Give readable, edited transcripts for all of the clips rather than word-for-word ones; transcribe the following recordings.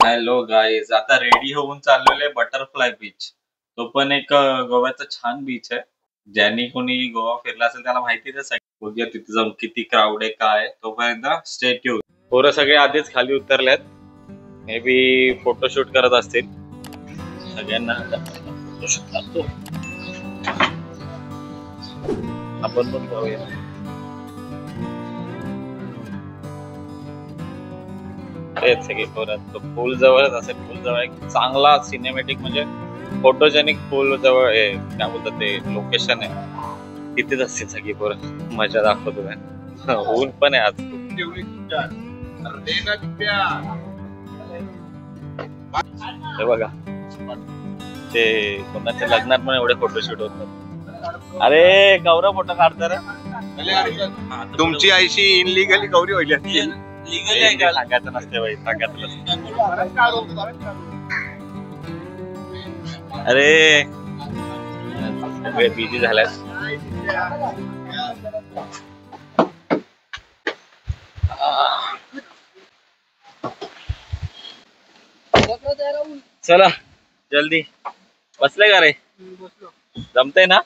Hello guys, आता ready होऊन चाललेले बटरफ्लाय बीच. तो पण एक गोव्याचा छान बीच आहे. ज्यांनी कोणी गोवा फिरला असेल त्याला माहितीच आहे. बघूया तिथे जाऊन किती क्राऊड आहे काय. तोपर्यंत स्टे ट्यून. पोरं सगळे आधीच खाली उतरलेत. मे बी फोटोशूट करत असतील. सगळ्यांना फोटोशूट करतो आपण पण जाऊया. सगळे पोरं तो पूल जवळच असेल. पूल जवळ एक चांगला सिनेमॅटिक म्हणजे फोटोजेनिक पूल जवळ काय बोलतात ते लोकेशन आहे. तिथेच असतील सगळी पोरं. मजा दाखवतो काय. ऊन पण आहे आज. हे बघा ते कोणाच्या लग्नात पण एवढे फोटोशूट होतात. अरे गौरव फोटो काढतात. तुमची आईशी इनलिगली गौरी होईल. सांगायचं नसते बाई, सांगायचं नसते. अरे सगळे बिझी झाल्यात. चला जल्दी. बसले का रे? जमतंय ना?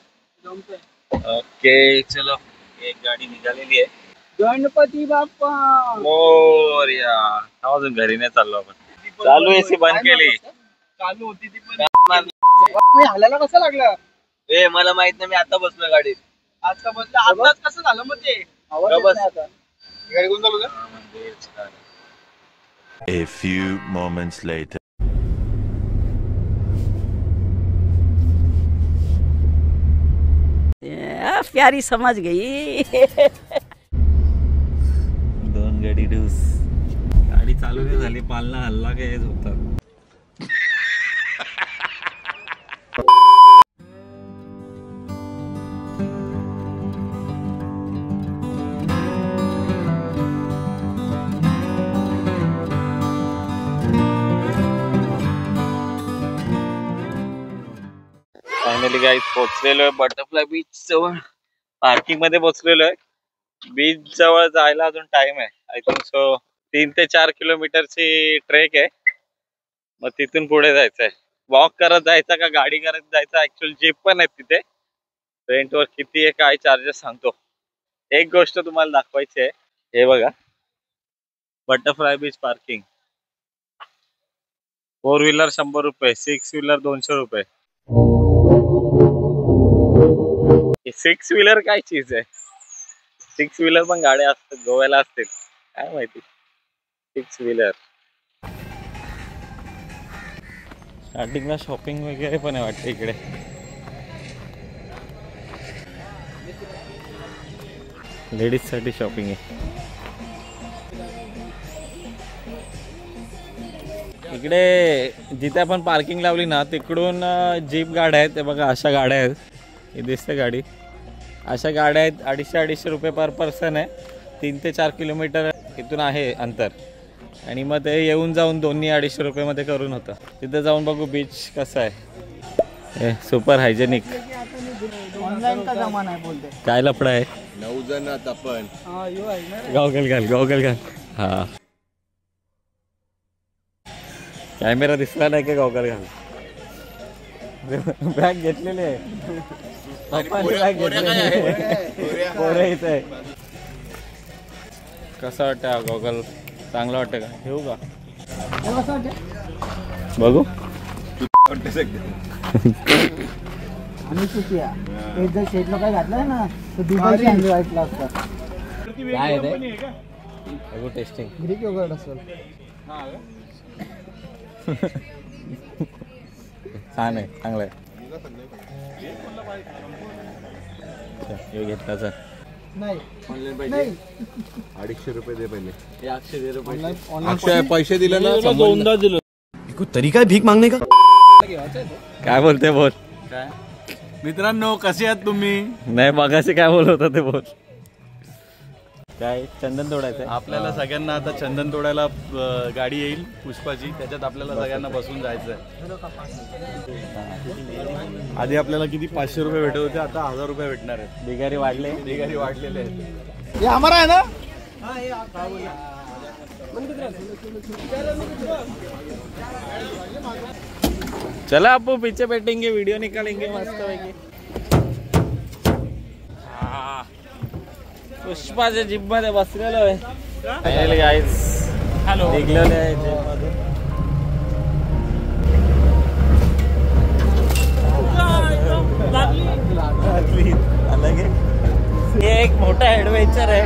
ओके चलो. एक गाडी निघालेली आहे. गणपती बाप्पा मोरया. अजून घरी नाही चाललो आपण. चालू एसी बंद केली. चालू होती ती पण हालायला कसं लागलं? ए मला माहित नाही, मी आता बसलो गाडीत. आता बसलं. आताच कसं झालं मग ते? आता गाडी कोण चालू का? A few moments later. प्यारी समझ गई. दोन गाडी डूस. गाडी चालू नाही झाली, पालना हल्ला काय झोपतात. फायनली गाईज पोहोचलेलो आहे बटरफ्लाय बीच जवळ. पार्किंग मध्ये पोहोचलेलो आहे. बीच जवळ जायला अजून टाइम आहे. आय थिंक सो 3 ते 4 किलोमीटरची ट्रेक आहे. मग तिथून पुढे जायचंय. वॉक करत जायचं का गाडी करत जायचं. ऍक्च्युअली जीप पण आहे तिथे. रेंटवर किती आहे काय चार्जेस सांगतो. एक गोष्ट तुम्हाला दाखवायची आहे. हे बघा बटरफ्लाय बीच पार्किंग. 4 व्हीलर 100 रुपये, 6 व्हीलर 200 रुपये. 6 व्हीलर काय चीज आहे. 6 व्हीलर पण गाड्या असतात गोव्याला असतील काय माहिती. 6 व्हीलर. स्टार्टिंगला शॉपिंग वगैरे पण आहे वाटतं इकडे. लेडीज साठी शॉपिंग आहे इकडे. जिथे आपण पार्किंग लावली ना तिकडून जीप गाड्या आहेत. ते बघा अशा गाड्या आहेत. ही दिसते गाडी. अशा गाड्या आहेत. 250-250 रुपये पर पर्सन आहे. 3 ते 4 किलोमीटर इथून आहे अंतर. आणि मग ते येऊन जाऊन दोन्ही 250 रुपये मध्ये करून होतं. तिथे जाऊन बघू बीच कसं आहे. Super hygienic. ऑनलाईन का जमाना आहे बोलते. काय लफडा आहे. 9 जण आपण. गॉगल घाल गॉगल घाल. हा कॅमेरा दिसला नाही का. गॉगल घाल. बॅग घेतलेली आहे. पप्पांची बॅग घेतलेली पोरं इथे आहे. कसं वाटतं हा गॉगल. चांगला वाटतं का. घेऊ का बघू. आम्ही चुकी आहे. जर शेटला काय घातलं ना तर दुधाची अंडी वाईटला असतात. काय बघू टेस्टिंग. ग्रीक योगर्ट असेल. छान आहे चांगलं आहे. घेतला सर. नाही ऑनलाईन पाहिजे. 250 रुपये दे पहिले. 100 दे रुपये. अक्षय पैसे दिले ना. दोनदा दिलं. कोई तरीका है भीक मांगने का. काय बोलते बोल. काय मित्रांनो कसे आहात तुम्ही. नाही मगाशी काय बोलत होता ते बोल. काय चंदन तोडायचं आपल्याला सगळ्यांना आता चंदन तोडायला गाडी येईल पुष्पाची, त्याच्यात आपल्याला सगळ्यांना बसून जायचं आहे. आधी आपल्याला किती 500 रुपये भेटत होते, आता 1000 रुपये भेटणार आहेत. बिगारी वाढले. बिगारी वाढलेले आहेत. ये हमारा है ना. चला आपको पीछे बैठेंगे, वीडियो निकालेंगे मस्त पैकी. पुष्पाच्या जिम मध्ये बसलेलो आहे. फायनली गाईज निघलेले आहे जिम मधून. हे एक मोठा ऍडव्हेंचर आहे.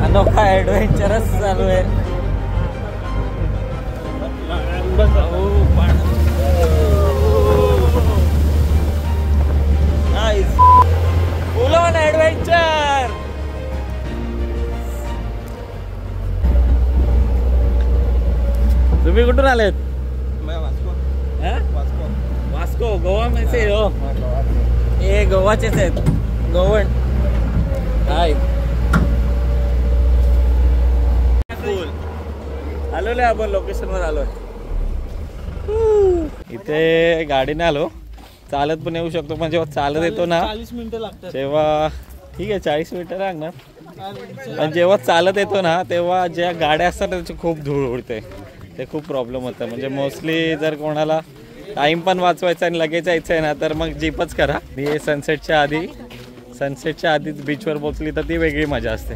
अनोखा ऍडव्हेंचरच चालू आहे. फुल ऑन ऍडव्हेंचर. तुम्ही कुठून आलेत? वास्को गोवा मध्ये हो. हे गोवाचेच आहेत, गोवण. हाय आलोय आपण लोकेशन वर आलोय. इथे गाडीने आलो, चालत पण येऊ शकतो, पण जेव्हा चालत येतो ना 40 मिनिटं लागतात तेव्हा ठीक आहे 40 मिनिटं लागणार. पण जेव्हा चालत येतो ना तेव्हा ज्या गाड्या असतात त्याची खूप धूळ उडते, ते खूप प्रॉब्लेम होतं. म्हणजे मोस्टली जर कोणाला टाइम पण वाचवायचा आणि लगेच यायचं आहे ना तर मग जीपच करा. हे सनसेटच्या आधीच बीचवर पोहोचली तर ती वेगळी मजा असते.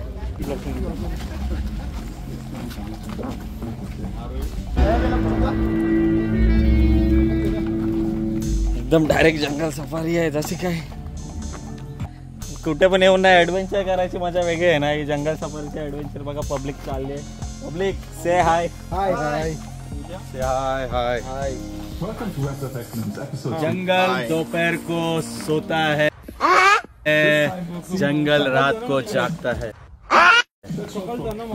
एकदम डायरेक्ट जंगल सफारी आहे. जशी काय कुठे पण येऊन नाही ॲडव्हेंचर करायची मजा वेगळी आहे ना. ही जंगल सफारीचे ॲडव्हेंचर बघा. पब्लिक चालले. पब्लिक से हाय. हाय हाय से हाय हाय हाय. जंगल दोपहर को सोता है, जंगल रात को जागता है.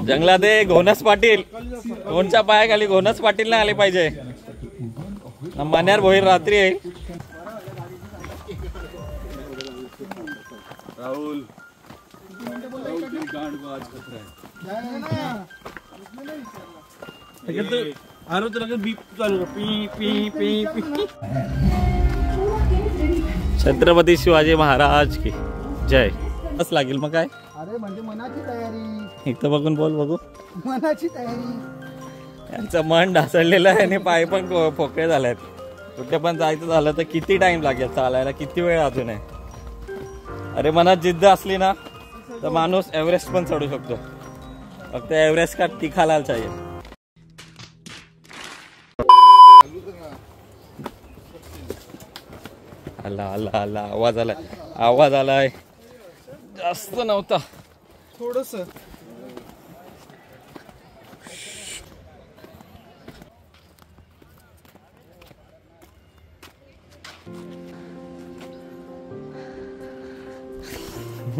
जंगलात घोणस पाटील, कोणच्या पायाखाली घोणस पाटील नाही आले पाहिजे. मन्यार भोईर रात्री आहे. राहुल छत्रपती शिवाजी महाराज की जय. बस लागेल मग काय. अरे म्हणजे मनाची तयारी. इथं बघून बोल बघू. मनाची तयारी. यांचं मन ढासळलेलं आहे आणि पाय पण पोकळे झाले आहेत. कुठे पण जायचं झालं तर किती टाइम लागेल चालायला, किती वेळ अजून आहे. अरे मनात जिद्द असली ना तर माणूस एव्हरेस्ट पण चढू शकतो. फक्त एव्हरेस्ट का तिखालाल चाहिए. आला आवाज आलाय. जास्त नव्हता, थोडस.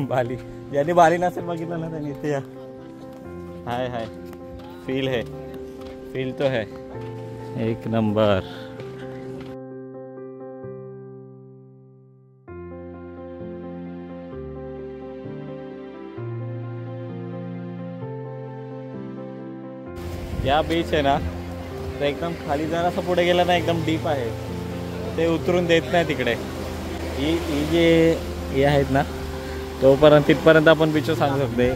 बाली ज्यांनी बाली नसेल बघितलं ना त्यांनी इथे या. हाय फील तो है एक नंबर. या बीच आहे ना तर एकदम खाली जरासं पुढे गेलं ना एकदम डीप आहे. ते उतरून देत नाही तिकडे. ही जे हे आहेत ना तिथपर्यंत आपण बीच सांगू शकते.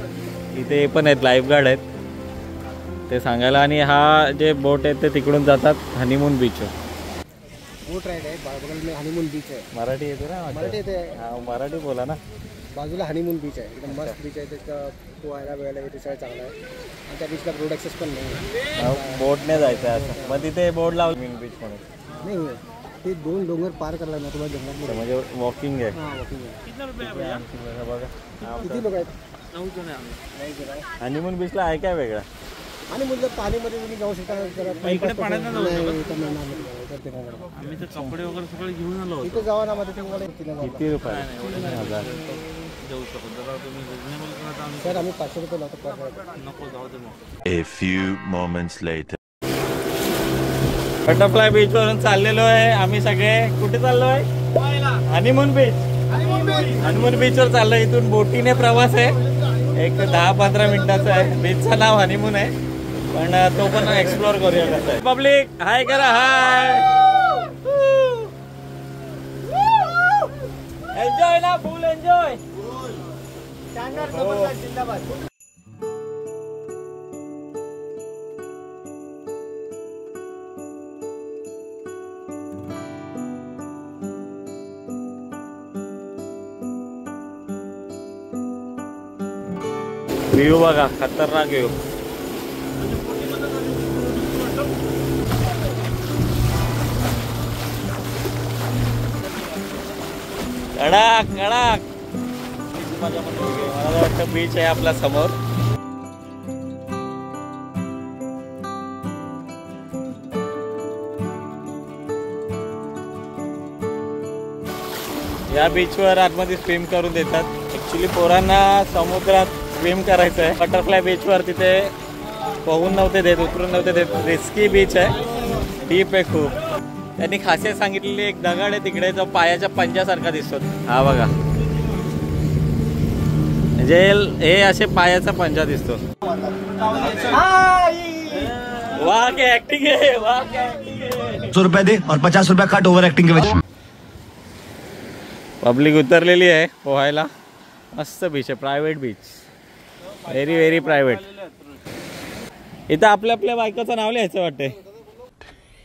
इथे पण आहेत लाईफगार्ड आहेत ते सांगायला. आणि हा जे बोट आहेत ते तिकडून जातात हनीमून बीच. बोट राईड आहे बगल में. हनीमून बीच आहे. मराठी येते ना. मराठी येते. हा मराठी बोला ना. बाजूला हनीमून बीच आहे. एकदम मस्त बीच आहे. त्याचं पोहायला वेळेला येते सगळं चांगलं आहे. आणि त्या बीचला रोड ॲक्सेस पण नाही. बोटने जायचं आहे असं. मग तिथे बोर्ड लावलं बीच म्हणून नाही. ते 2 डोंगर पार करायला ना तुम्हाला जंगलात. म्हणजे वॉकिंग आहे. हां वॉकिंग आहे. बघा किती लोक आहेत? 9 जण आहे. हनीमून बीचला आहे काय वेगळा. आणि मुलं पाणीमध्ये तुम्ही जाऊ शकता जरा इकडे पाण्यात नाही जाऊ शकत? नाही, इथं नाही, नाही, नाही, इथं ते नाही. आम्ही तर कपडे वगैरे सगळे घेऊन आलो होतो. इथं जावा ना मध्ये तुम्हाला किती किती रुपये जाऊ शकतो जरा तुम्ही रिजनेबल करा तर आम्ही सर आम्ही 500 रुपये लावतो पर हेड. नको जाऊ दे मग. A few moments later. Butterfly beach वरून चाललेलो आहे आम्ही सगळे. कुठे चाललोय? Honeymoon beach. हनीमून बीच वर चाललोय. इथून बोटीने प्रवास आहे, एक 10-15 मिनिटाचा आहे. बीचचं नाव हनीमून आहे, पण तो पण एक्सप्लोर करूया कसं आहे. पब्लिक हाय करा, हाय. एन्जॉय ना, फुल एन्जॉय. जिंदाबाद. व्ह्यू बघा, खतरनाक व्ह्यू. कडक कडक. मला वाटतं बीच आहे आपल्या समोर. या बीचवर आतमध्ये स्विम करून देतात. ऍक्च्युली पोरांना समुद्रात स्विम करायचं आहे. बटरफ्लाय बीचवर तिथे पोहून नव्हते देत, उतरून नव्हते देत. रिस्की बीच आहे, डीप आहे खूप. त्यांनी खासियत सांगितलेली, एक दगड आहे तिकडे जो पायाच्या पंजासारखा दिसतो. हा बघा, म्हणजे हे असे पायाचा पंजा दिसतो. वाह क्या ऍक्टिंग आहे, वाह क्या ऍक्टिंग आहे. 100 रुपए दे और 50 रुपए काट ओवर एक्टिंग के वजह. पब्लिक उतरलेली आहे पोहायला. मस्त बीच आहे, private beach, very very private. इथं आपल्या आपल्या बायकोचं नाव लिहायचं वाटते.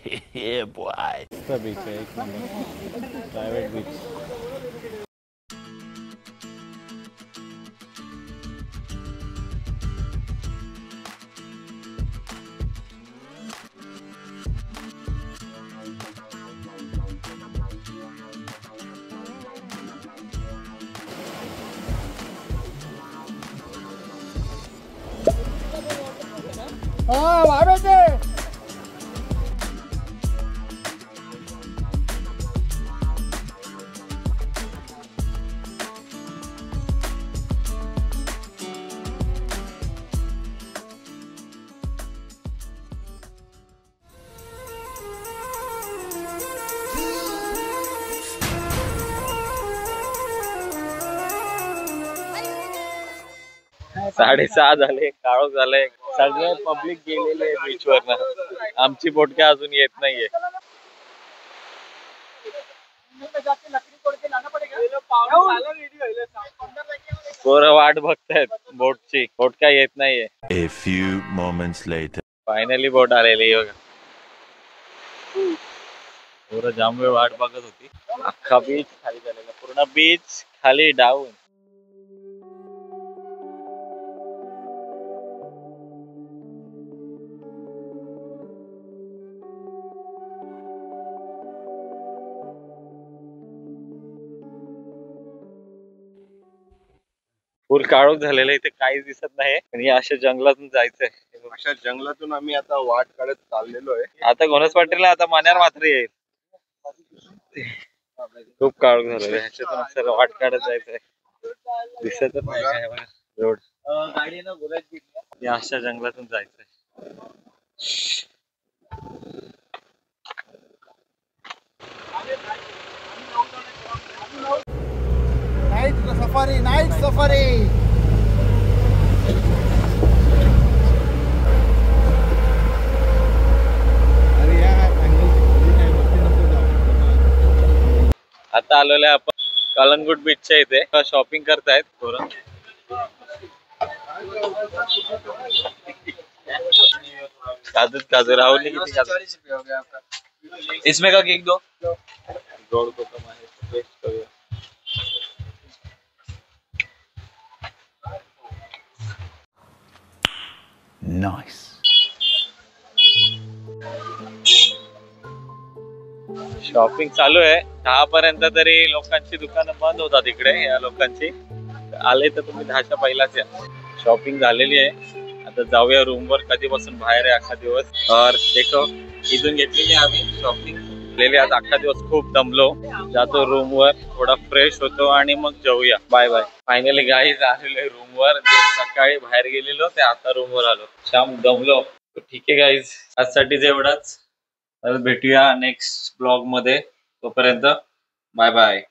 मस्त बीच आहे, एक नंबर प्रायव्हेट बीच. साडेसहा झाले, काळोख झाले, सगळे पब्लिक गेलेले बीच वरनं. आमची बोट काय अजून येत नाहीये. पोरं वाट बघतायत बोटची, बोट काय येत नाहीये. A few moments later. Finally boat आलेली बघा. पोरं जाम वेळ वाट बघत होती. अख्खा बीच खाली झालेला, पूर्ण बीच खाली डाऊन. फुल काळोख झालेलं इथे, काहीच दिसत नाही. आणि अशा जंगलातून जायचंय. अशा जंगलातून आम्ही आता वाट काढत चाललेलो आहे. आता घोणस वाटेल, आता मान्यार मात्र येईल. खूप काळोख झालेलं आहे, ह्याच्यातून असं वाट काढत जायचंय. दिसतच नाही काय रोड. अशा जंगलातून जायचंय. Night safari. आता आलेलो आहे आपण कलंगूट बीचच्या इथे. शॉपिंग करतायत पोरं. काजू राहुल किती काजू. इसमें का केक दो. गोड कोकम आहे, टेस्ट करूया. Nice. शॉपिंग चालू आहे. 10 पर्यंत तरी लोकांची दुकानं बंद होतात इकडे. या लोकांची आले तर तुम्ही 10च्या पहिलाच या. शॉपिंग झालेली आहे. आता जाऊया रूमवर. कधीपासून बाहेर आहे अख्खा दिवस. और देखो इथून घेतलेली आम्ही शॉपिंग केलेली. आज अख्खा दिवस खूप दमलो. जातो रूमवर, थोडा फ्रेश होतो आणि मग जाऊया. Bye bye. फायनली गाईज आलेलो आहे रूमवर. सकाळी बाहेर गेलेलो ते आता रूमवर आलो. शाम दमलो. ठीक आहे गाईज, आजसाठी एवढाच. भेटूया नेक्स्ट ब्लॉग मध्ये. तोपर्यंत बाय बाय.